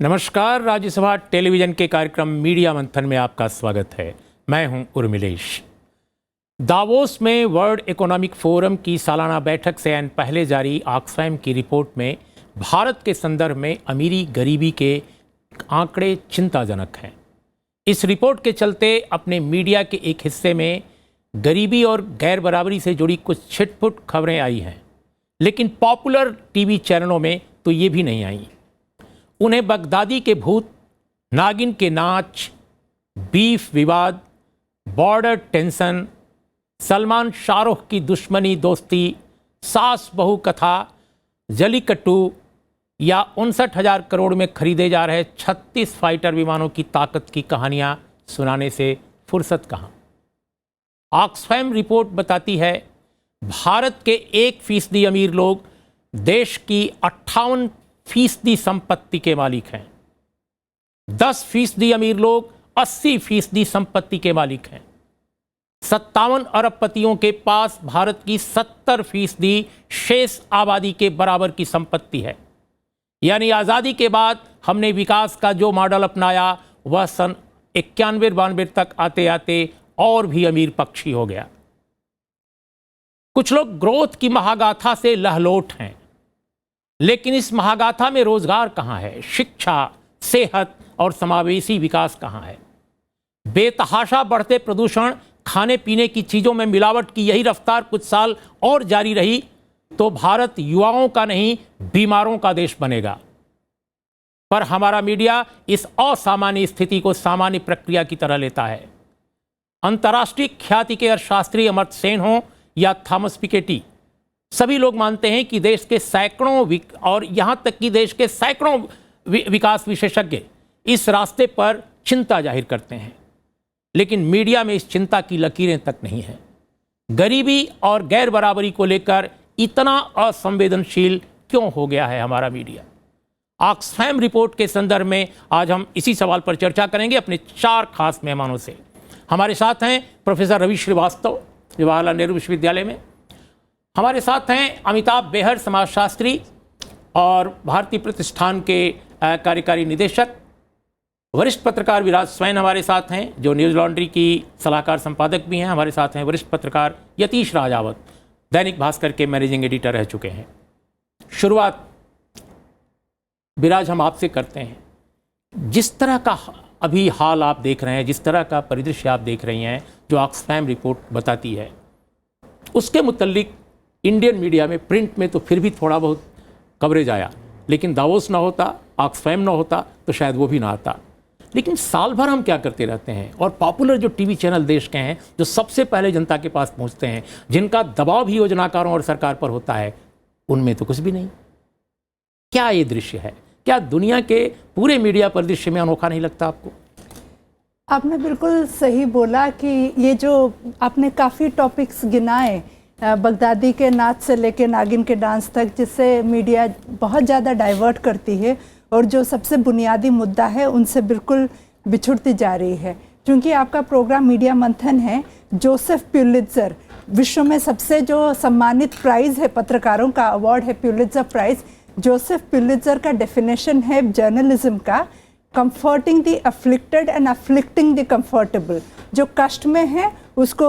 नमस्कार, राज्यसभा टेलीविजन के कार्यक्रम मीडिया मंथन में आपका स्वागत है। मैं हूं उर्मिलेश। दावोस में वर्ल्ड इकोनॉमिक फोरम की सालाना बैठक से पहले जारी ऑक्सफैम की रिपोर्ट में भारत के संदर्भ में अमीरी गरीबी के आंकड़े चिंताजनक हैं। इस रिपोर्ट के चलते अपने मीडिया के एक हिस्से में गरीबी और गैर बराबरी से जुड़ी कुछ छिटपुट खबरें आई हैं, लेकिन पॉपुलर टीवी चैनलों में तो ये भी नहीं आई। उन्हें बगदादी के भूत, नागिन के नाच, बीफ विवाद, बॉर्डर टेंशन, सलमान शाहरुख की दुश्मनी दोस्ती, सास बहू कथा, जलीकट्टू या 59,000 करोड़ में खरीदे जा रहे 36 फाइटर विमानों की ताकत की कहानियां सुनाने से फुर्सत कहाँ। ऑक्सफैम रिपोर्ट बताती है भारत के 1% अमीर लोग देश की 58% संपत्ति के मालिक हैं। 10% अमीर लोग 80% संपत्ति के मालिक हैं। 57 अरबपतियों के पास भारत की 70% शेष आबादी के बराबर की संपत्ति है। यानी आज़ादी के बाद हमने विकास का जो मॉडल अपनाया वह सन 91-92 तक आते आते और भी अमीर पक्षी हो गया। कुछ लोग ग्रोथ की महागाथा से लहलोट हैं, लेकिन इस महागाथा में रोजगार कहाँ है, शिक्षा, सेहत और समावेशी विकास कहाँ है। बेतहाशा बढ़ते प्रदूषण, खाने पीने की चीजों में मिलावट की यही रफ्तार कुछ साल और जारी रही तो भारत युवाओं का नहीं बीमारों का देश बनेगा। पर हमारा मीडिया इस असामान्य स्थिति को सामान्य प्रक्रिया की तरह लेता है। अंतर्राष्ट्रीय ख्याति के अर्थशास्त्री अमर्त्य सेन हों या थॉमस पिकेटी, सभी लोग मानते हैं कि देश के सैकड़ों और यहां तक कि देश के सैकड़ों विकास विशेषज्ञ इस रास्ते पर चिंता जाहिर करते हैं, लेकिन मीडिया में इस चिंता की लकीरें तक नहीं है। गरीबी और गैर बराबरी को लेकर इतना असंवेदनशील क्यों हो गया है हमारा मीडिया? ऑक्सफैम रिपोर्ट के संदर्भ में आज हम इसी सवाल पर चर्चा करेंगे अपने 4 खास मेहमानों से। हमारे साथ हैं प्रोफेसर रवि श्रीवास्तव, जवाहरलाल नेहरू विश्वविद्यालय में। हमारे साथ हैं अमिताभ बेहर, समाजशास्त्री और भारतीय प्रतिष्ठान के कार्यकारी निदेशक। वरिष्ठ पत्रकार विराज स्वैन हमारे साथ हैं, जो न्यूज़ लॉन्ड्री की सलाहकार संपादक भी हैं। हमारे साथ हैं वरिष्ठ पत्रकार यतीश राजावत, दैनिक भास्कर के मैनेजिंग एडिटर रह चुके हैं। शुरुआत विराज हम आपसे करते हैं। जिस तरह का अभी हाल आप देख रहे हैं, जिस तरह का परिदृश्य आप देख रही हैं जो ऑक्सफैम रिपोर्ट बताती है, उसके मुतल्लिक इंडियन मीडिया में, प्रिंट में तो फिर भी थोड़ा बहुत कवरेज आया, लेकिन दावोस ना होता, ऑक्सफैम ना होता तो शायद वो भी ना आता। लेकिन साल भर हम क्या करते रहते हैं, और पॉपुलर जो टीवी चैनल देश के हैं जो सबसे पहले जनता के पास पहुंचते हैं, जिनका दबाव भी योजनाकारों और सरकार पर होता है, उनमें तो कुछ भी नहीं। क्या ये दृश्य है? क्या दुनिया के पूरे मीडिया परिदृश्य में अनोखा नहीं लगता आपको? आपने बिल्कुल सही बोला कि ये जो आपने काफ़ी टॉपिक्स गिनाए, बगदादी के नाच से लेके नागिन के डांस तक, जिससे मीडिया बहुत ज़्यादा डाइवर्ट करती है और जो सबसे बुनियादी मुद्दा है उनसे बिल्कुल बिछुड़ती जा रही है। क्योंकि आपका प्रोग्राम मीडिया मंथन है, जोसेफ प्युलित्ज़र, विश्व में सबसे जो सम्मानित प्राइज़ है, पत्रकारों का अवार्ड है प्युलित्ज़र प्राइज़। जोसेफ प्युलित्ज़र का डेफिनेशन है जर्नलिज्म का, comforting the afflicted and afflicting the comfortable. जो कष्ट में है उसको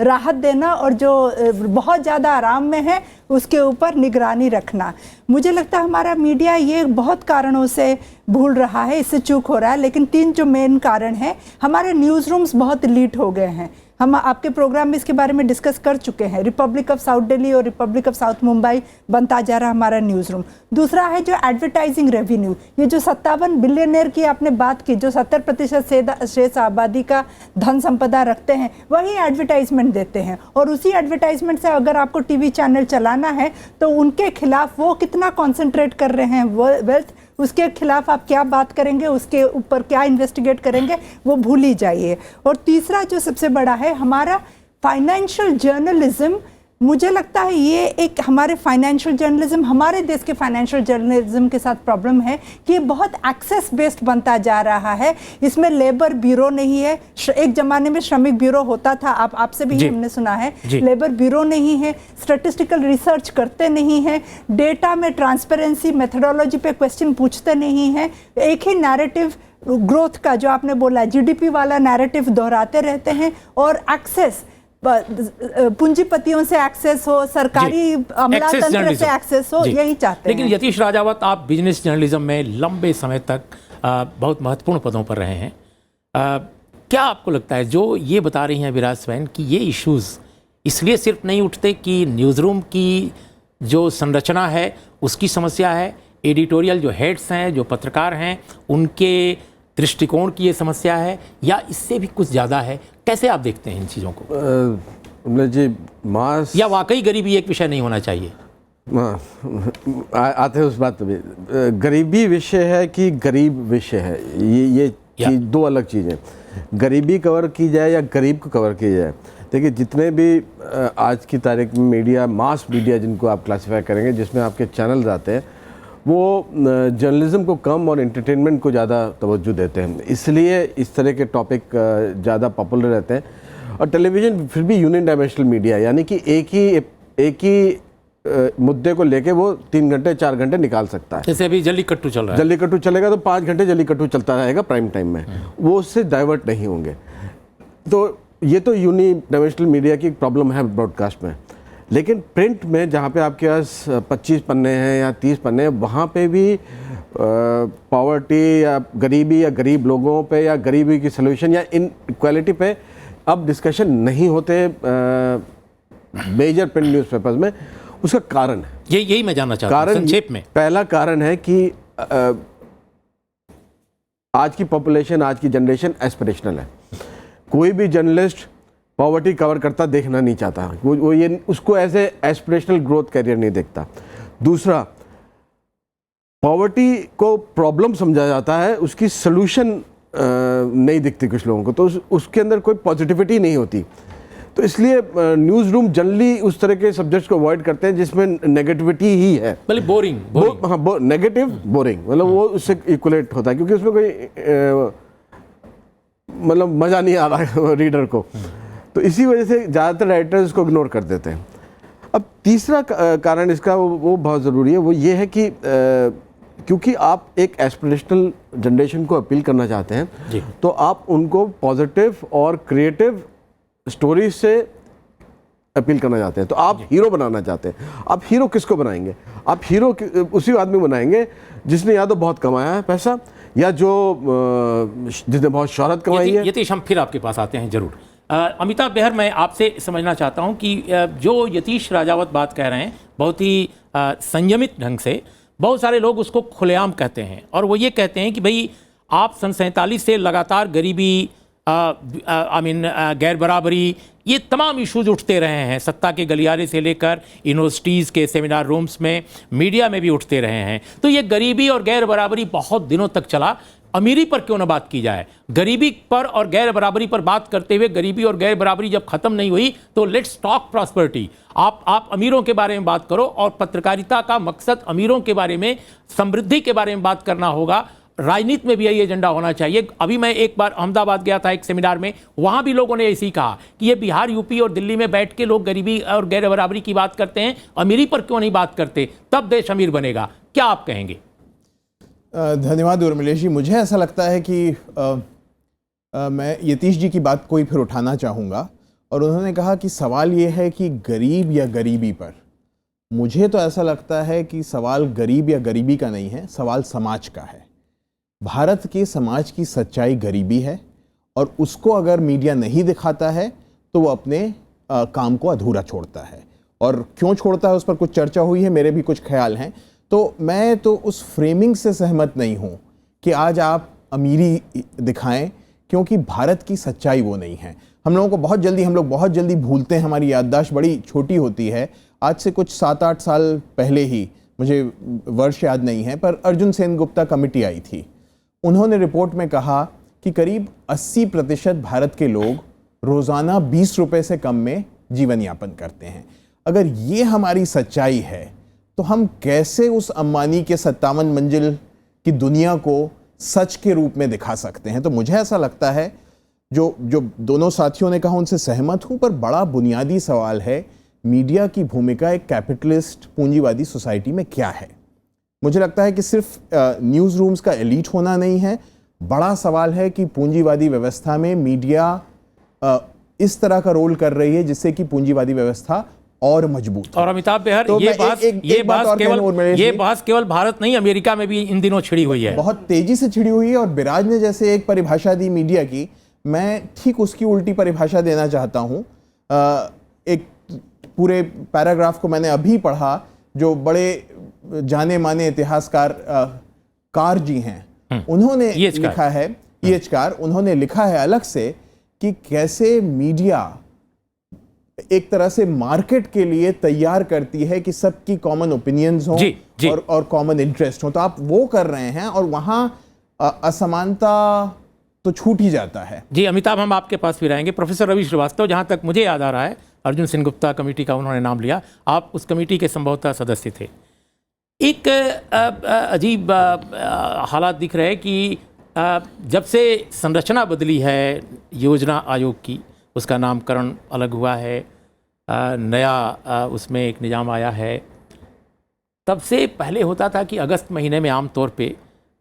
राहत देना, और जो बहुत ज़्यादा आराम में है उसके ऊपर निगरानी रखना। मुझे लगता है हमारा मीडिया ये बहुत कारणों से भूल रहा है, इससे चूक हो रहा है। लेकिन 3 जो मेन कारण हैं, हमारे न्यूज़ रूम्स बहुत लीट हो गए हैं। हम आपके प्रोग्राम में इसके बारे में डिस्कस कर चुके हैं। रिपब्लिक ऑफ साउथ दिल्ली और रिपब्लिक ऑफ साउथ मुंबई बनता जा रहा हमारा न्यूज़ रूम। दूसरा है जो एडवर्टाइजिंग रेवेन्यू, ये जो 57 बिलियनर की आपने बात की, जो 70% शेष आबादी का धन संपदा रखते हैं, वही एडवर्टाइजमेंट देते हैं। और उसी एडवर्टाइजमेंट से अगर आपको टीवी चैनल चलाना है तो उनके खिलाफ वो कितना कॉन्सेंट्रेट कर रहे हैं वेल्थ, उसके खिलाफ आप क्या बात करेंगे, उसके ऊपर क्या इन्वेस्टिगेट करेंगे, वो भूल ही जाइए। और तीसरा जो सबसे बड़ा है, हमारा फाइनेंशियल जर्नलिज्म मुझे लगता है ये एक हमारे फाइनेंशियल जर्नलिज्म, हमारे देश के फाइनेंशियल जर्नलिज्म के साथ प्रॉब्लम है कि ये बहुत एक्सेस बेस्ड बनता जा रहा है। इसमें लेबर ब्यूरो नहीं है। एक जमाने में श्रमिक ब्यूरो होता था, आपसे भी हमने सुना है। लेबर ब्यूरो नहीं है, स्टैटिस्टिकल रिसर्च करते नहीं है, डेटा में ट्रांसपेरेंसी मेथोडोलॉजी पे क्वेश्चन पूछते नहीं है, एक ही नैरेटिव ग्रोथ का जो आपने बोला जीडीपी वाला नैरेटिव दोहराते रहते हैं, और एक्सेस पूंजीपतियों से एक्सेस हो, सरकारी अमला तंत्र से एक्सेस हो, यही चाहते हैं। लेकिन यतीश राजावत, आप बिजनेस जर्नलिज्म में लंबे समय तक बहुत महत्वपूर्ण पदों पर रहे हैं। क्या आपको लगता है जो ये बता रही हैं विराज स्वैन कि ये इश्यूज इसलिए सिर्फ नहीं उठते कि न्यूज़रूम की जो संरचना है उसकी समस्या है, एडिटोरियल जो हेड्स हैं, जो पत्रकार हैं, उनके दृष्टिकोण की ये समस्या है, या इससे भी कुछ ज़्यादा है? कैसे आप देखते हैं इन चीज़ों को? जी मास या वाकई गरीबी एक विषय नहीं होना चाहिए? आते हैं उस बात पे। गरीबी विषय है कि गरीब विषय है, ये चीज़ दो अलग चीज़ें। गरीबी कवर की जाए या गरीब को कवर किया जाए, देखिए जितने भी आज की तारीख में मीडिया, मास मीडिया जिनको आप क्लासिफाई करेंगे, जिसमें आपके चैनल्स आते हैं, वो जर्नलिज्म को कम और एंटरटेनमेंट को ज़्यादा तवज्जो देते हैं, इसलिए इस तरह के टॉपिक ज़्यादा पॉपुलर रहते हैं। और टेलीविज़न फिर भी यूनि डायमेंशनल मीडिया, यानी कि एक ही मुद्दे को लेके वो 3 घंटे 4 घंटे निकाल सकता है। जैसे अभी जल्लीकट्टू चल रहा है, जल्लीकट्टू चलेगा तो 5 घंटे जल्लीकट्टू चलता रहेगा प्राइम टाइम में, वो उससे डाइवर्ट नहीं होंगे। तो ये तो यूनि डायमेंशनल मीडिया की प्रॉब्लम है ब्रॉडकास्ट में। लेकिन प्रिंट में जहाँ पे आपके पास 25 पन्ने हैं या 30 पन्ने हैं, वहाँ पे भी पॉवर्टी या गरीबी या गरीब लोगों पे या गरीबी की सलूशन या इनक्वालिटी पे अब डिस्कशन नहीं होते मेजर प्रिंट न्यूज़पेपर्स में। उसका कारण है, यही मैं जानना चाहता हूं संक्षेप में। पहला कारण है कि आज की पॉपुलेशन, आज की जनरेशन एस्पिरेशनल है। कोई भी जर्नलिस्ट पॉवर्टी कवर करता देखना नहीं चाहता, वो ये उसको as a aspirational growth career नहीं देखता। दूसरा, पॉवर्टी को प्रॉब्लम समझा जाता है, उसकी सलूशन नहीं दिखती कुछ लोगों को, तो उसके अंदर कोई पॉजिटिविटी नहीं होती। तो इसलिए न्यूज़ रूम जनरली उस तरह के सब्जेक्ट्स को अवॉइड करते हैं जिसमें नेगेटिविटी ही है, मतलब बोरिंग। हाँ, नेगेटिव बोरिंग, मतलब वो उससे इक्वलेट होता है, क्योंकि उसमें कोई मतलब मज़ा नहीं आ रहा है रीडर को। तो इसी वजह से ज़्यादातर राइटर्स को इग्नोर कर देते हैं। अब तीसरा कारण इसका वो बहुत ज़रूरी है, वो ये है कि क्योंकि आप एक एस्पिरेशनल जनरेशन को अपील करना चाहते हैं, तो आप उनको पॉजिटिव और क्रिएटिव स्टोरीज से अपील करना चाहते हैं। तो आप हीरो बनाना चाहते हैं। आप हीरो किसको बनाएंगे? आप हीरो उसी आदमी बनाएंगे जिसने या तो बहुत कमाया है पैसा, या जिसने बहुत शोहरत कमाई है। यतीश, हम फिर आपके पास आते हैं जरूर। अमिताभ बेहर, मैं आपसे समझना चाहता हूं कि जो यतीश राजावत बात कह रहे हैं बहुत ही संयमित ढंग से, बहुत सारे लोग उसको खुलेआम कहते हैं, और वो ये कहते हैं कि भाई आप सन 47 से लगातार गरीबी, गैर बराबरी, ये तमाम इश्यूज उठते रहे हैं, सत्ता के गलियारे से लेकर यूनिवर्सिटीज़ के सेमिनार रूम्स में, मीडिया में भी उठते रहे हैं। तो ये गरीबी और गैर बराबरी बहुत दिनों तक चला। अमीरी पर क्यों ना बात की जाए? गरीबी पर और गैर बराबरी पर बात करते हुए गरीबी और गैर बराबरी जब खत्म नहीं हुई तो लेट्स टॉक प्रॉस्पेरिटी। आप अमीरों के बारे में बात करो, और पत्रकारिता का मकसद अमीरों के बारे में, समृद्धि के बारे में बात करना होगा। राजनीति में भी यही एजेंडा होना चाहिए। अभी मैं एक बार अहमदाबाद गया था एक सेमिनार में, वहाँ भी लोगों ने ऐसे ही कहा कि ये बिहार, यूपी और दिल्ली में बैठ के लोग गरीबी और गैर बराबरी की बात करते हैं, अमीरी पर क्यों नहीं बात करते? तब देश अमीर बनेगा। क्या आप कहेंगे? धन्यवाद उर्मिलेश जी। मुझे ऐसा लगता है कि मैं यतीश जी की बात को ही फिर उठाना चाहूँगा, और उन्होंने कहा कि सवाल ये है कि गरीब या गरीबी पर। मुझे तो ऐसा लगता है कि सवाल गरीब या गरीबी का नहीं है, सवाल समाज का है। भारत के समाज की सच्चाई गरीबी है, और उसको अगर मीडिया नहीं दिखाता है तो वो अपने काम को अधूरा छोड़ता है। और क्यों छोड़ता है उस पर कुछ चर्चा हुई है, मेरे भी कुछ ख्याल हैं। तो मैं तो उस फ्रेमिंग से सहमत नहीं हूँ कि आज आप अमीरी दिखाएं, क्योंकि भारत की सच्चाई वो नहीं है। हम लोग बहुत जल्दी भूलते हैं, हमारी याददाश्त बड़ी छोटी होती है। आज से कुछ 7-8 साल पहले ही, मुझे वर्ष याद नहीं है, पर अर्जुन सेनगुप्ता कमेटी आई थी। उन्होंने रिपोर्ट में कहा कि करीब 80% भारत के लोग रोज़ाना 20 रुपए से कम में जीवन यापन करते हैं। अगर ये हमारी सच्चाई है तो हम कैसे उस अंबानी के 57 मंजिल की दुनिया को सच के रूप में दिखा सकते हैं? तो मुझे ऐसा लगता है, जो दोनों साथियों ने कहा उनसे सहमत हूं, पर बड़ा बुनियादी सवाल है मीडिया की भूमिका एक कैपिटलिस्ट पूंजीवादी सोसाइटी में क्या है। मुझे लगता है कि सिर्फ न्यूज़ रूम्स का एलीट होना नहीं है, बड़ा सवाल है कि पूंजीवादी व्यवस्था में मीडिया इस तरह का रोल कर रही है जिससे कि पूंजीवादी व्यवस्था और मजबूत। और अमिताभ बेहर, तो ये बात केवल भारत नहीं, अमेरिका में भी इन दिनों छिड़ी हुई है, बहुत तेजी से छिड़ी हुई है। और बिराज ने जैसे एक परिभाषा दी मीडिया की, मैं ठीक उसकी उल्टी परिभाषा देना चाहता हूं। एक पूरे पैराग्राफ को मैंने अभी पढ़ा, जो बड़े जाने माने इतिहासकार कार जी हैं, उन्होंने लिखा है, ईएच-कार, उन्होंने लिखा है अलग से कि कैसे मीडिया एक तरह से मार्केट के लिए तैयार करती है कि सबकी कॉमन ओपिनियंस हो और कॉमन इंटरेस्ट हो। तो आप वो कर रहे हैं और वहां असमानता तो छूट ही जाता है। जी अमिताभ, हम आपके पास भी रहेंगे। प्रोफेसर रवि श्रीवास्तव, जहां तक मुझे याद आ रहा है, अर्जुन सिंह गुप्ता कमेटी का उन्होंने नाम लिया, आप उस कमेटी के संभवतः सदस्य थे। एक अजीब हालात दिख रहे हैं कि जब से संरचना बदली है योजना आयोग की, उसका नामकरण अलग हुआ है, नया उसमें एक निज़ाम आया है, तब से पहले होता था कि अगस्त महीने में आमतौर पे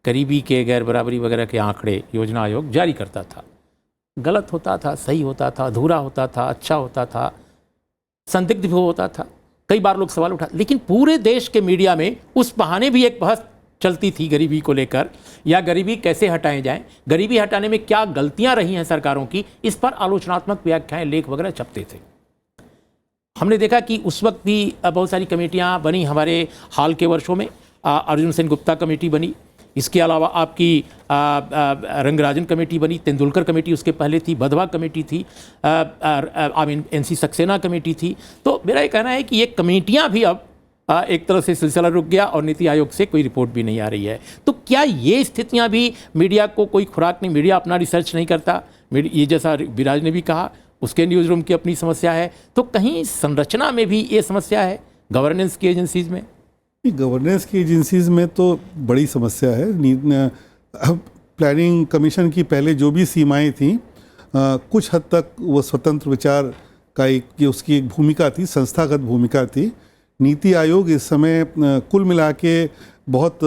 गरीबी के, गैर बराबरी वगैरह के आंकड़े योजना आयोग जारी करता था। गलत होता था, सही होता था, अधूरा होता था, अच्छा होता था, संदिग्ध भी होता था, कई बार लोग सवाल उठा, लेकिन पूरे देश के मीडिया में उस बहाने भी एक बहस चलती थी गरीबी को लेकर, या गरीबी कैसे हटाए जाएं, गरीबी हटाने में क्या गलतियां रही हैं सरकारों की, इस पर आलोचनात्मक व्याख्याएं, लेख वगैरह छपते थे। हमने देखा कि उस वक्त भी बहुत सारी कमेटियां बनी हमारे हाल के वर्षों में। अर्जुन सेन गुप्ता कमेटी बनी, इसके अलावा आपकी रंगराजन कमेटी बनी, तेंदुलकर कमेटी उसके पहले थी, बधवा कमेटी थी, एनसी सक्सेना कमेटी थी। तो मेरा ये कहना है कि ये कमेटियां भी अब एक तरह से सिलसिला रुक गया और नीति आयोग से कोई रिपोर्ट भी नहीं आ रही है। तो क्या ये स्थितियां भी मीडिया को कोई खुराक नहीं, मीडिया अपना रिसर्च नहीं करता, ये जैसा विराज ने भी कहा, उसके न्यूज़ रूम की अपनी समस्या है, तो कहीं संरचना में भी ये समस्या है गवर्नेंस की एजेंसीज में? गवर्नेंस की एजेंसीज में तो बड़ी समस्या है। प्लानिंग कमीशन की पहले जो भी सीमाएं थीं, कुछ हद तक वो स्वतंत्र विचार का उसकी एक भूमिका थी, संस्थागत भूमिका थी। नीति आयोग इस समय कुल मिला के बहुत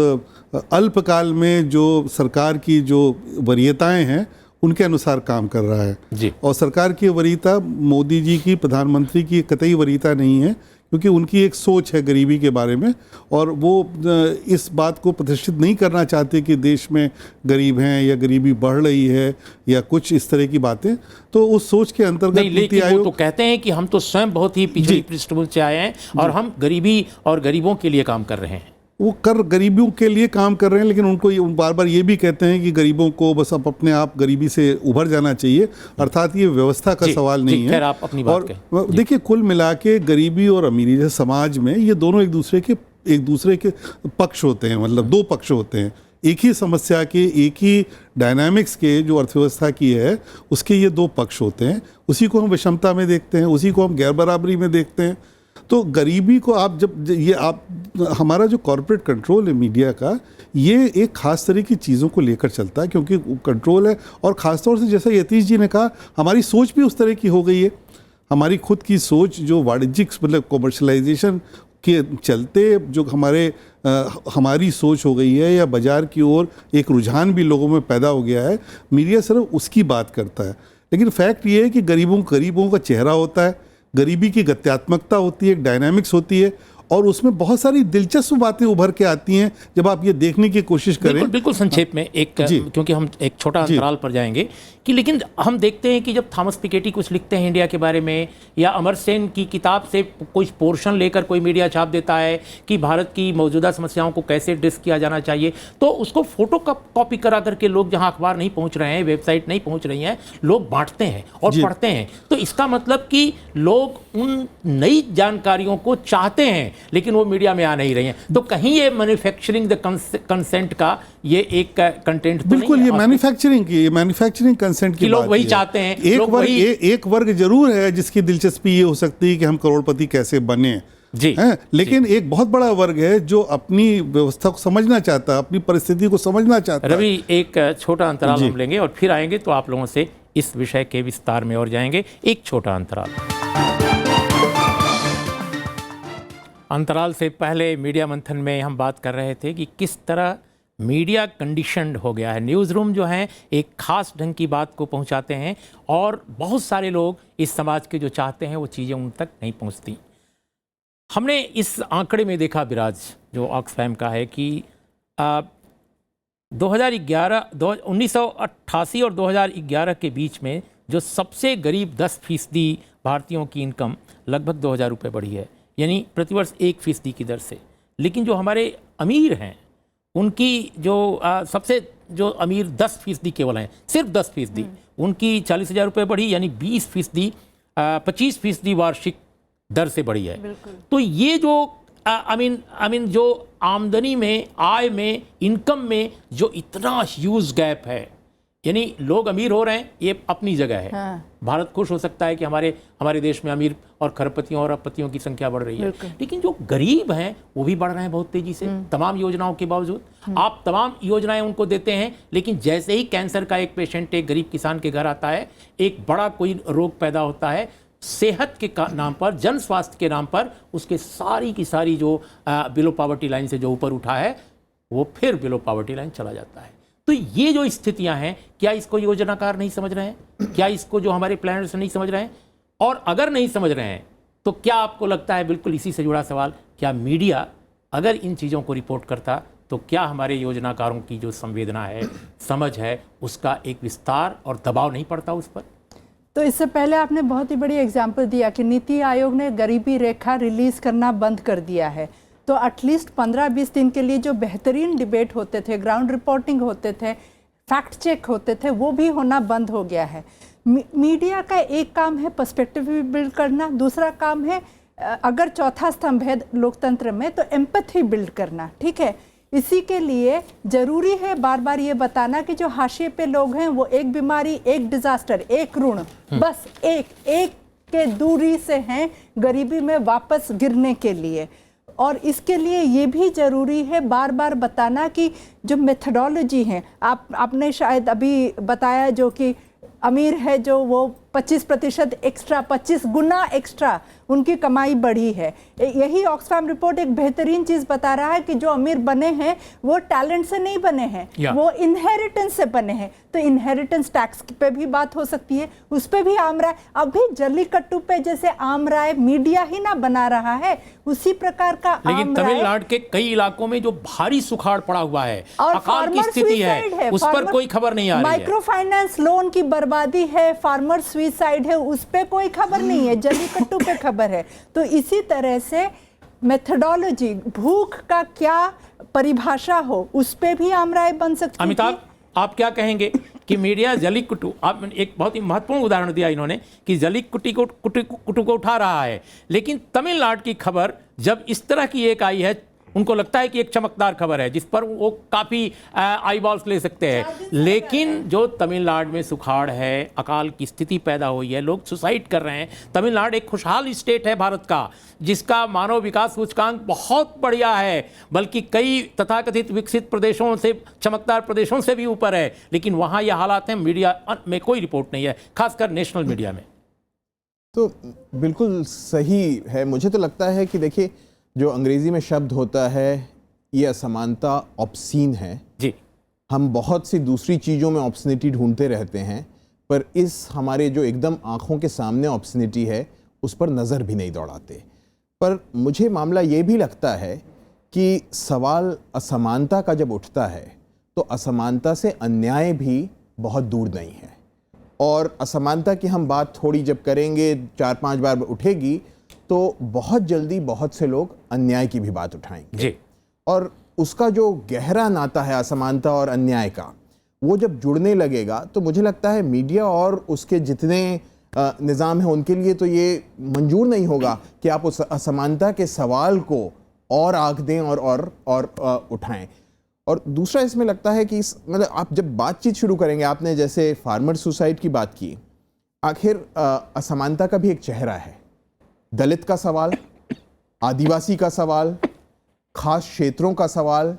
अल्पकाल में जो सरकार की जो वरीयताएं हैं उनके अनुसार काम कर रहा है जी। और सरकार की वरीयता मोदी जी की, प्रधानमंत्री की कतई वरीयता नहीं है, क्योंकि उनकी एक सोच है गरीबी के बारे में और वो इस बात को प्रतिष्ठित नहीं करना चाहते कि देश में गरीब हैं या गरीबी बढ़ रही है या कुछ इस तरह की बातें। तो उस सोच के अंतर्गत नीति आयोग वो तो कहते हैं कि हम तो स्वयं बहुत ही पिछड़ी पृष्ठभूमि से आए हैं और हम गरीबी और गरीबों के लिए काम कर रहे हैं। वो गरीबों के लिए काम कर रहे हैं, लेकिन उनको बार बार ये भी कहते हैं कि गरीबों को बस अब अपने आप गरीबी से उभर जाना चाहिए, अर्थात ये व्यवस्था का सवाल नहीं है। आप अपनी बात और देखिए, कुल मिला के गरीबी और अमीरी जैसे समाज में ये दोनों एक दूसरे के पक्ष होते हैं, मतलब दो पक्ष होते हैं। एक ही समस्या के, एक ही डायनामिक्स के जो अर्थव्यवस्था की है उसके ये दो पक्ष होते हैं। उसी को हम विषमता में देखते हैं, उसी को हम गैर बराबरी में देखते हैं। तो गरीबी को आप हमारा जो कॉर्पोरेट कंट्रोल है मीडिया का, ये एक खास तरह की चीज़ों को लेकर चलता है, क्योंकि कंट्रोल है। और ख़ासतौर से जैसा यतीश जी ने कहा, हमारी सोच भी उस तरह की हो गई है। हमारी खुद की सोच जो वाणिज्यिक मतलब कॉमर्शलाइजेशन के चलते जो हमारी सोच हो गई है, या बाज़ार की ओर एक रुझान भी लोगों में पैदा हो गया है, मीडिया सिर्फ उसकी बात करता है। लेकिन फैक्ट ये है कि गरीबों का चेहरा होता है, गरीबी की गत्यात्मकता होती है, एक डायनामिक्स होती है, और उसमें बहुत सारी दिलचस्प बातें उभर के आती हैं जब आप ये देखने की कोशिश करें। बिल्कुल संक्षेप में एक, क्योंकि हम एक छोटा अंतराल पर जाएंगे कि, लेकिन हम देखते हैं कि जब थॉमस पिकेटी कुछ लिखते हैं इंडिया के बारे में, या अमर सेन की किताब से कुछ पोर्शन लेकर कोई मीडिया छाप देता है कि भारत की मौजूदा समस्याओं को कैसे एड्रेस किया जाना चाहिए, तो उसको फोटो कॉपी करा करके लोग, जहां अखबार नहीं पहुंच रहे हैं, वेबसाइट नहीं पहुंच रही हैं, लोग बांटते हैं और पढ़ते हैं। तो इसका मतलब कि लोग उन नई जानकारियों को चाहते हैं हैं, लेकिन वो मीडिया में आ नहीं रही हैं। तो कहीं ये मैन्युफैक्चरिंग द कंसेंट का ये एक कंटेंट तो बिल्कुल, नहीं ये है? मैन्युफैक्चरिंग कंसेंट की कि लोग बात वही है। चाहते हैं, एक लोग वर्ग वही- एक वर्ग जरूर है जिसकी दिलचस्पी ये हो सकती है कि हम करोड़पति कैसे बने जी हैं, लेकिन एक बहुत बड़ा वर्ग है जो अपनी व्यवस्था को समझना चाहता है, अपनी परिस्थिति को समझना चाहता है। रवि, एक छोटा अंतराल जी। हम लेंगे और फिर आएंगे तो आप लोगों से इस विषय के विस्तार में और जाएंगे। एक छोटा अंतराल से पहले मीडिया मंथन में हम बात कर रहे थे कि किस तरह मीडिया कंडीशनड हो गया है। न्यूज़ रूम जो हैं एक खास ढंग की बात को पहुंचाते हैं और बहुत सारे लोग इस समाज के जो चाहते हैं वो चीज़ें उन तक नहीं पहुंचती। हमने इस आंकड़े में देखा विराज, जो ऑक्सफैम का है, कि 1988 और 2011 के बीच में जो सबसे गरीब 10% भारतीयों की इनकम लगभग 2,000 रुपये बढ़ी है, यानी प्रतिवर्ष 1% की दर से। लेकिन जो हमारे अमीर हैं उनकी जो सबसे जो अमीर 10% केवल हैं, सिर्फ 10%, उनकी 40,000 रुपये बढ़ी, यानी 20%, 25% वार्षिक दर से बढ़ी है। तो ये जो आई मीन जो आमदनी में, आय में, इनकम में जो इतना ह्यूज गैप है, यानी लोग अमीर हो रहे हैं, ये अपनी जगह है। हाँ। भारत खुश हो सकता है कि हमारे देश में अमीर और खरबपतियों और अरबपतियों की संख्या बढ़ रही है, लेकिन जो गरीब हैं वो भी बढ़ रहे हैं बहुत तेजी से तमाम योजनाओं के बावजूद। आप तमाम योजनाएं उनको देते हैं, लेकिन जैसे ही कैंसर का एक पेशेंट एक गरीब किसान के घर आता है, एक बड़ा कोई रोग पैदा होता है, सेहत के नाम पर, जन स्वास्थ्य के नाम पर, उसके सारी की सारी जो बिलो पॉवर्टी लाइन से जो ऊपर उठा है वो फिर बिलो पॉवर्टी लाइन चला जाता है। तो ये जो स्थितियां हैं, क्या इसको योजनाकार नहीं समझ रहे हैं? क्या इसको जो हमारे प्लानर्स नहीं समझ रहे हैं? और अगर नहीं समझ रहे हैं तो क्या आपको लगता है, बिल्कुल इसी से जुड़ा सवाल, क्या मीडिया अगर इन चीज़ों को रिपोर्ट करता तो क्या हमारे योजनाकारों की जो संवेदना है, समझ है, उसका एक विस्तार और दबाव नहीं पड़ता उस पर? तो इससे पहले आपने बहुत ही बड़ी एग्जाम्पल दिया कि नीति आयोग ने गरीबी रेखा रिलीज करना बंद कर दिया है। तो एटलीस्ट 15-20 दिन के लिए जो बेहतरीन डिबेट होते थे, ग्राउंड रिपोर्टिंग होते थे, फैक्ट चेक होते थे, वो भी होना बंद हो गया है। मीडिया का एक काम है पर्सपेक्टिव बिल्ड करना, दूसरा काम है, अगर चौथा स्तंभ है लोकतंत्र में, तो एम्पैथी बिल्ड करना। ठीक है, इसी के लिए जरूरी है बार बार ये बताना कि जो हाशिए पे लोग हैं वो एक बीमारी, एक डिजास्टर, एक ऋण, बस एक के दूरी से हैं गरीबी में वापस गिरने के लिए। और इसके लिए ये भी ज़रूरी है बार बार बताना कि जो मेथडोलॉजी है, आपने शायद अभी बताया, जो कि अमीर है जो वो 25% एक्स्ट्रा, 25 गुना एक्स्ट्रा उनकी कमाई बढ़ी है। यही ऑक्सफैम रिपोर्ट एक बेहतरीन चीज़ बता रहा है कि जो अमीर बने हैं वो टैलेंट से नहीं बने हैं, वो इनहेरिटेंस से बने हैं। तो इनहेरिटेंस टैक्स पे भी बात हो सकती है, उस पे भी आम राय, अभी जल्लीकट्टू पे जैसे आम राय मीडिया ही ना बना रहा है, उसी प्रकार का लेकिन तमिलनाडु के कई इलाकों में जो भारी सुखाड़ पड़ा हुआ है, और अकाल की स्थिति है, उस पर कोई खबर नहीं आ रही है। माइक्रो फाइनेंस लोन की बर्बादी है, फार्मर सुसाइड है, उस पे कोई खबर नहीं है, जल्लीकट्टू पे खबर है। तो इसी तरह से मेथडोलॉजी, भूख का क्या परिभाषा हो, उस पे भी आम राय बन सकती है। अमिताभ, आप क्या कहेंगे कि मीडिया जल्लीकट्टू, आप एक बहुत ही महत्वपूर्ण उदाहरण दिया इन्होंने कि जल्लीकट्टू को उठा रहा है, लेकिन तमिलनाडु की खबर जब इस तरह की एक आई है, उनको लगता है कि एक चमकदार खबर है जिस पर वो काफ़ी आई बॉल्स ले सकते हैं। लेकिन जो तमिलनाडु में सुखाड़ है, अकाल की स्थिति पैदा हुई है, लोग सुसाइड कर रहे हैं। तमिलनाडु एक खुशहाल स्टेट है भारत का, जिसका मानव विकास सूचकांक बहुत बढ़िया है, बल्कि कई तथाकथित विकसित प्रदेशों से, चमकदार प्रदेशों से भी ऊपर है, लेकिन वहाँ ये हालात हैं, मीडिया में कोई रिपोर्ट नहीं है, खासकर नेशनल मीडिया में। तो बिल्कुल सही है। मुझे तो लगता है कि देखिए, जो अंग्रेजी में शब्द होता है, ये असमानता ऑब्सीन है जी। हम बहुत सी दूसरी चीज़ों में ऑब्सनिटी ढूंढते रहते हैं, पर इस हमारे जो एकदम आंखों के सामने ऑब्सनिटी है उस पर नज़र भी नहीं दौड़ाते। पर मुझे मामला ये भी लगता है कि सवाल असमानता का जब उठता है तो असमानता से अन्याय भी बहुत दूर नहीं है। और असमानता की हम बात थोड़ी जब करेंगे, 4-5 बार उठेगी, तो बहुत जल्दी बहुत से लोग अन्याय की भी बात उठाएंगे जी। और उसका जो गहरा नाता है असमानता और अन्याय का, वो जब जुड़ने लगेगा तो मुझे लगता है मीडिया और उसके जितने निज़ाम है उनके लिए तो ये मंजूर नहीं होगा कि आप उस असमानता के सवाल को और आग दें और उठाएं। और दूसरा इसमें लगता है कि मतलब आप जब बातचीत शुरू करेंगे, आपने जैसे फार्मर सुसाइड की बात की, आखिर असमानता का भी एक चेहरा है। दलित का सवाल, आदिवासी का सवाल, खास क्षेत्रों का सवाल,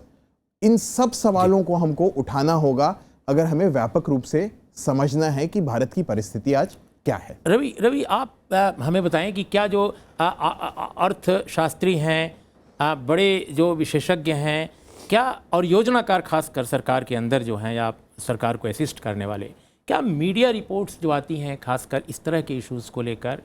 इन सब सवालों को हमको उठाना होगा अगर हमें व्यापक रूप से समझना है कि भारत की परिस्थिति आज क्या है। रवि आप हमें बताएं कि क्या जो अर्थशास्त्री हैं, बड़े जो विशेषज्ञ हैं, क्या और योजनाकार खासकर सरकार के अंदर जो हैं या सरकार को असिस्ट करने वाले, क्या मीडिया रिपोर्ट्स जो आती हैं खासकर इस तरह के इश्यूज़ को लेकर,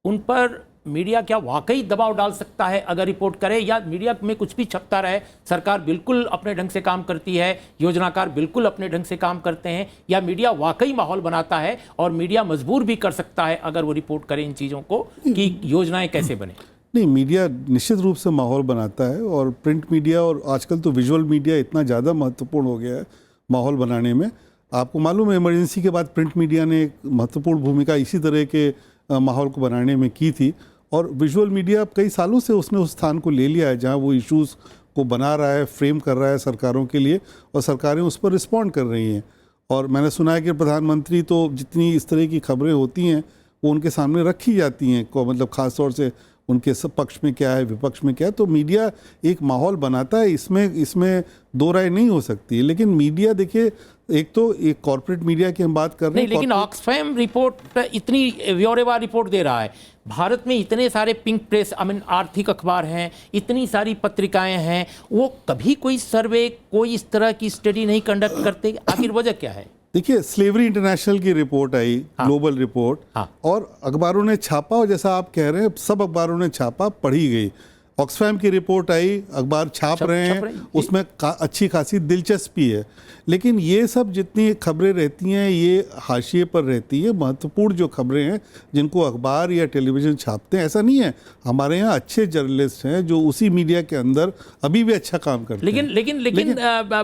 उन पर मीडिया क्या वाकई दबाव डाल सकता है अगर रिपोर्ट करे, या मीडिया में कुछ भी छपता रहे, सरकार बिल्कुल अपने ढंग से काम करती है, योजनाकार बिल्कुल अपने ढंग से काम करते हैं, या मीडिया वाकई माहौल बनाता है और मीडिया मजबूर भी कर सकता है अगर वो रिपोर्ट करे इन चीज़ों को कि योजनाएं कैसे बने? नहीं, मीडिया निश्चित रूप से माहौल बनाता है, और प्रिंट मीडिया और आजकल तो विजुअल मीडिया इतना ज़्यादा महत्वपूर्ण हो गया है माहौल बनाने में। आपको मालूम है इमरजेंसी के बाद प्रिंट मीडिया ने एक महत्वपूर्ण भूमिका इसी तरह के माहौल को बनाने में की थी, और विजुअल मीडिया कई सालों से उसने उस स्थान को ले लिया है जहां वो इश्यूज़ को बना रहा है, फ्रेम कर रहा है सरकारों के लिए, और सरकारें उस पर रिस्पॉन्ड कर रही हैं। और मैंने सुना है कि प्रधानमंत्री तो जितनी इस तरह की खबरें होती हैं वो उनके सामने रखी जाती हैं, मतलब ख़ास तौर से उनके सब पक्ष में क्या है, विपक्ष में क्या है, तो मीडिया एक माहौल बनाता है, इसमें दो राय नहीं हो सकती। लेकिन मीडिया देखिए, एक तो एक कॉर्पोरेट मीडिया की हम बात कर रहे हैं, लेकिन ऑक्सफैम रिपोर्ट इतनी ब्यौरेवार रिपोर्ट दे रहा है, भारत में इतने सारे पिंक प्रेस आर्थिक अखबार हैं, इतनी सारी पत्रिकाएं हैं, वो कभी कोई सर्वे, कोई इस तरह की स्टडी नहीं कंडक्ट करते, आखिर वजह क्या है? देखिए, स्लेवरी इंटरनेशनल की रिपोर्ट आई, ग्लोबल रिपोर्ट, और अखबारों ने छापा, और जैसा आप कह रहे हैं सब अखबारों ने छापा, पढ़ी गई। ऑक्सफैम की रिपोर्ट आई, अखबार छाप रहे हैं, उसमें अच्छी खासी दिलचस्पी है। लेकिन ये सब जितनी खबरें रहती हैं ये हाशिए पर रहती है। महत्वपूर्ण जो खबरें हैं जिनको अखबार या टेलीविज़न छापते हैं, ऐसा नहीं है, हमारे यहाँ अच्छे जर्नलिस्ट हैं जो उसी मीडिया के अंदर अभी भी अच्छा काम करते हैं। लेकिन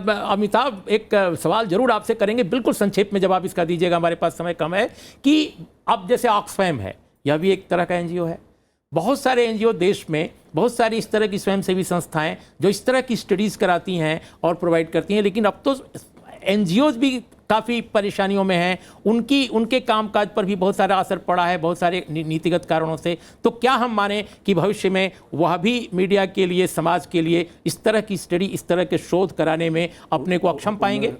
अमिताभ, एक सवाल जरूर आपसे करेंगे, बिल्कुल संक्षेप में जवाब इसका दीजिएगा, हमारे पास समय कम है, कि अब जैसे ऑक्सफैम है, यह भी एक तरह का एनजीओ है, बहुत सारे एनजीओ देश में, बहुत सारी इस तरह की स्वयंसेवी संस्थाएं जो इस तरह की स्टडीज़ कराती हैं और प्रोवाइड करती हैं, लेकिन अब तो एनजीओज भी काफ़ी परेशानियों में हैं, उनके कामकाज पर भी बहुत सारा असर पड़ा है बहुत सारे नीतिगत कारणों से। तो क्या हम माने कि भविष्य में वह भी मीडिया के लिए, समाज के लिए इस तरह की स्टडी, इस तरह के शोध कराने में अपने को अक्षम पाएंगे?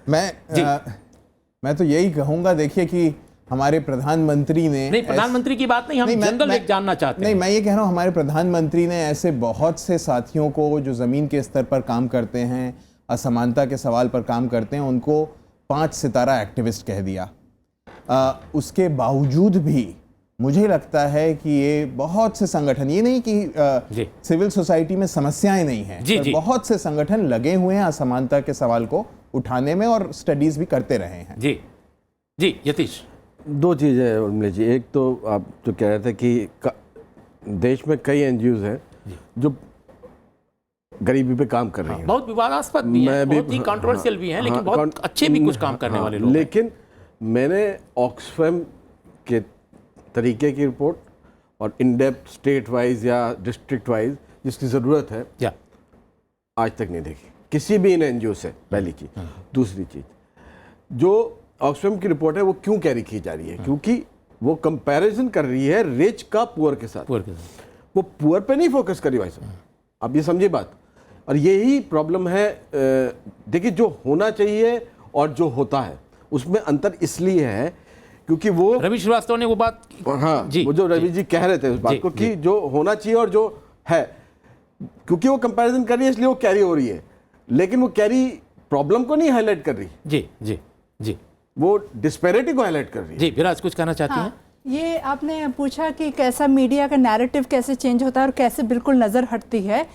मैं तो यही कहूँगा, देखिए कि हमारे प्रधानमंत्री ने, नहीं, प्रधानमंत्री की बात नहीं, हम जनरल एक जानना चाहते हैं। नहीं, मैं ये कह रहा हूँ, हमारे प्रधानमंत्री ने ऐसे बहुत से साथियों को जो ज़मीन के स्तर पर काम करते हैं, असमानता के सवाल पर काम करते हैं, उनको 5 सितारा एक्टिविस्ट कह दिया। उसके बावजूद भी मुझे लगता है कि ये बहुत से संगठन, ये नहीं कि सिविल सोसाइटी में समस्याएं नहीं हैं, बहुत से संगठन लगे हुए हैं असमानता के सवाल को उठाने में और स्टडीज भी करते रहे हैं। जी यतीश, दो चीज़ें हैं उर्मिला जी। एक तो आप जो कह रहे थे कि देश में कई एनजीओज हैं जो गरीबी पे काम कर रही हैं, बहुत विवादास्पद भी हैं, बहुत ही कंट्रोवर्शियल भी हैं, लेकिन बहुत अच्छे भी कुछ काम करने वाले लोग। लेकिन मैंने ऑक्सफैम के तरीके की रिपोर्ट और इन डेप्थ स्टेट वाइज या डिस्ट्रिक्ट वाइज जिसकी ज़रूरत है आज तक नहीं देखी किसी भी इन एनजीओ से, पहली चीज़। दूसरी चीज़, जो ऑक्सफैम की रिपोर्ट है वो क्यों कैरी की जा रही है? क्योंकि वो कंपैरिजन कर रही है रिच का पुअर के साथ, वो पुअर पे नहीं फोकस करी भाई साहब, आप ये समझिए बात। और यही प्रॉब्लम है। देखिए, जो होना चाहिए और जो होता है उसमें अंतर इसलिए है क्योंकि वो रवि श्रीवास्तव ने वो बात, वो जो रवि जी कह रहे थे उस बात को कि जो होना चाहिए और जो है, क्योंकि वो कंपैरिजन कर रही है इसलिए वो कैरी हो रही है, लेकिन वो कैरी प्रॉब्लम को नहीं हाईलाइट कर रही। जी वो डिस्पैरिटी को हाईलाइट कर रही है। जी, विराज कुछ कहना चाहती हैं? ये आपने पूछा कि कैसा मीडिया का नैरेटिव कैसे चेंज होता है और कैसे बिल्कुल नज़र हटती है।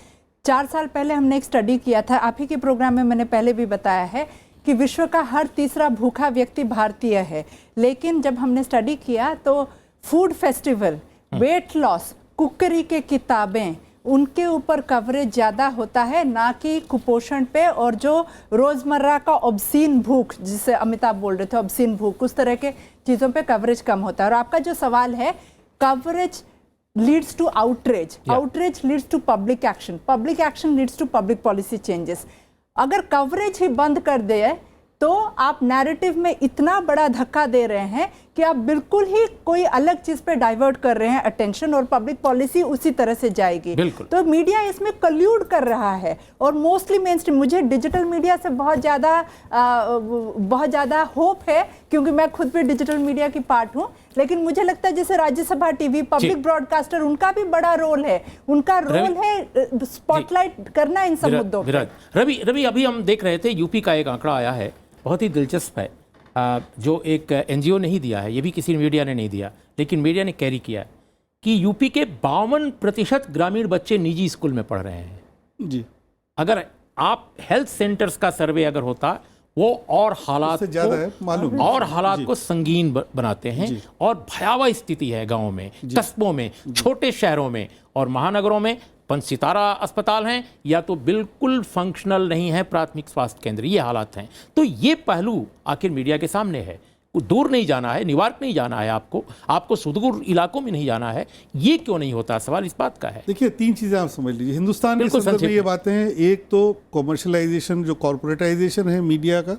4 साल पहले हमने एक स्टडी किया था, आप ही के प्रोग्राम में मैंने पहले भी बताया है कि विश्व का हर तीसरा भूखा व्यक्ति भारतीय है, लेकिन जब हमने स्टडी किया तो फूड फेस्टिवल, वेट लॉस, कुकरी के किताबें, उनके ऊपर कवरेज ज़्यादा होता है, ना कि कुपोषण पे और जो रोज़मर्रा का ऑब्सीन भूख, जिसे अमिताभ बोल रहे थे ऑब्सीन भूख, उस तरह के चीज़ों पे कवरेज कम होता है। और आपका जो सवाल है, coverage leads to outrage, outrage leads to public action leads to public policy changes. अगर कवरेज ही बंद कर दे तो आप नैरेटिव में इतना बड़ा धक्का दे रहे हैं कि आप बिल्कुल ही कोई अलग चीज पे डाइवर्ट कर रहे हैं अटेंशन, और पब्लिक पॉलिसी उसी तरह से जाएगी। तो मीडिया इसमें कल्यूड कर रहा है, और मोस्टली मेन स्ट्रीम। मुझे डिजिटल मीडिया से बहुत ज़्यादा होप है, क्योंकि मैं खुद भी डिजिटल मीडिया की पार्ट हूँ। लेकिन मुझे लगता है जैसे राज्यसभा टीवी, पब्लिक ब्रॉडकास्टर, उनका भी बड़ा रोल है। उनका रोल है स्पॉटलाइट करना इन सब मुद्दों पर। रवि, अभी हम देख रहे थे यूपी का एक आंकड़ा आया है, बहुत ही दिलचस्प है, जो एक एनजीओ ने ही दिया है, ये भी किसी मीडिया ने नहीं दिया, लेकिन मीडिया ने कैरी किया है कि यूपी के 52% ग्रामीण बच्चे निजी स्कूल में पढ़ रहे हैं। जी, अगर आप हेल्थ सेंटर्स का सर्वे अगर होता, वो और हालात को संगीन बनाते हैं। और भयावह स्थिति है गांवों में, कस्बों में, छोटे शहरों में और महानगरों में। 5 सितारा अस्पताल हैं या तो बिल्कुल फंक्शनल नहीं है प्राथमिक स्वास्थ्य केंद्र, ये हालात हैं। तो ये पहलू आखिर मीडिया के सामने है। दूर नहीं जाना है, निवार्क नहीं जाना है, आपको सुदूर इलाकों में नहीं जाना है। ये क्यों नहीं होता, सवाल इस बात का है। देखिए, 3 चीज़ें आप समझ लीजिए हिंदुस्तान के संदर्भ में ये बातें हैं। एक तो कॉमर्शलाइजेशन, जो कॉर्पोरेटाइजेशन है मीडिया का।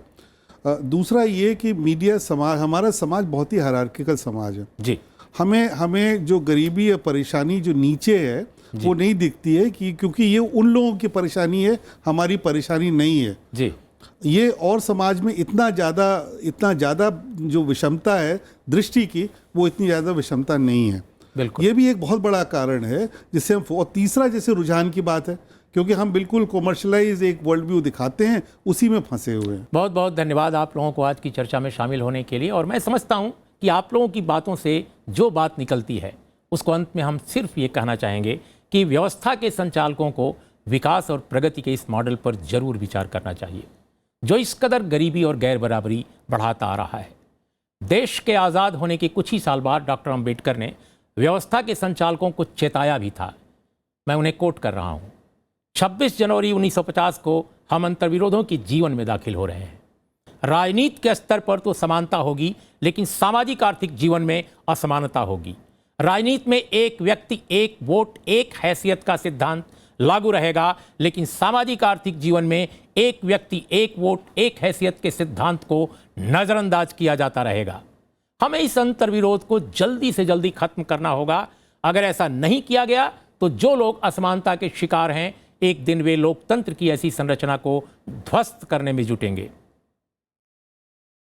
दूसरा ये कि मीडिया समाज, हमारा समाज बहुत ही हायरार्किकल समाज है जी। हमें जो गरीबी या परेशानी जो नीचे है वो नहीं दिखती है, क्योंकि ये उन लोगों की परेशानी है, हमारी परेशानी नहीं है जी। ये और समाज में इतना ज़्यादा जो विषमता है दृष्टि की, वो इतनी ज़्यादा विषमता नहीं है। बिल्कुल, ये भी एक बहुत बड़ा कारण है जिससे हम। और तीसरा जैसे रुझान की बात है, क्योंकि हम बिल्कुल कॉमर्शलाइज एक वर्ल्ड व्यू दिखाते हैं, उसी में फंसे हुए हैं। बहुत बहुत धन्यवाद आप लोगों को आज की चर्चा में शामिल होने के लिए। और मैं समझता हूँ कि आप लोगों की बातों से जो बात निकलती है, उसको अंत में हम सिर्फ ये कहना चाहेंगे कि व्यवस्था के संचालकों को विकास और प्रगति के इस मॉडल पर जरूर विचार करना चाहिए, जो इस कदर गरीबी और गैर बराबरी बढ़ाता आ रहा है। देश के आज़ाद होने के कुछ ही साल बाद डॉक्टर अंबेडकर ने व्यवस्था के संचालकों को चेताया भी था। मैं उन्हें कोट कर रहा हूँ, 26 जनवरी 1950 को हम अंतर्विरोधों के जीवन में दाखिल हो रहे हैं। राजनीति के स्तर पर तो समानता होगी, लेकिन सामाजिक आर्थिक जीवन में असमानता होगी। राजनीति में एक व्यक्ति एक वोट एक हैसियत का सिद्धांत लागू रहेगा, लेकिन सामाजिक आर्थिक जीवन में एक व्यक्ति एक वोट एक हैसियत के सिद्धांत को नजरअंदाज किया जाता रहेगा। हमें इस अंतर्विरोध को जल्दी से जल्दी खत्म करना होगा। अगर ऐसा नहीं किया गया तो जो लोग असमानता के शिकार हैं, एक दिन वे लोकतंत्र की ऐसी संरचना को ध्वस्त करने में जुटेंगे।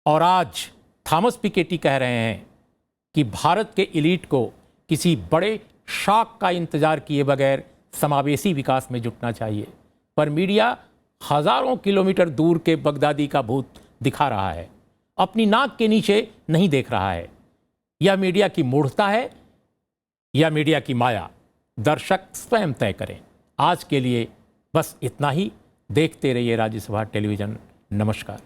और आज थॉमस पिकेटी कह रहे हैं कि भारत के एलीट को किसी बड़े शॉक का इंतजार किए बगैर समावेशी विकास में जुटना चाहिए। पर मीडिया हजारों किलोमीटर दूर के बगदादी का भूत दिखा रहा है, अपनी नाक के नीचे नहीं देख रहा है। यह मीडिया की मूढ़ता है या मीडिया की माया? दर्शक स्वयं तय करें। आज के लिए बस इतना ही। देखते रहिए राज्यसभा टेलीविजन। नमस्कार।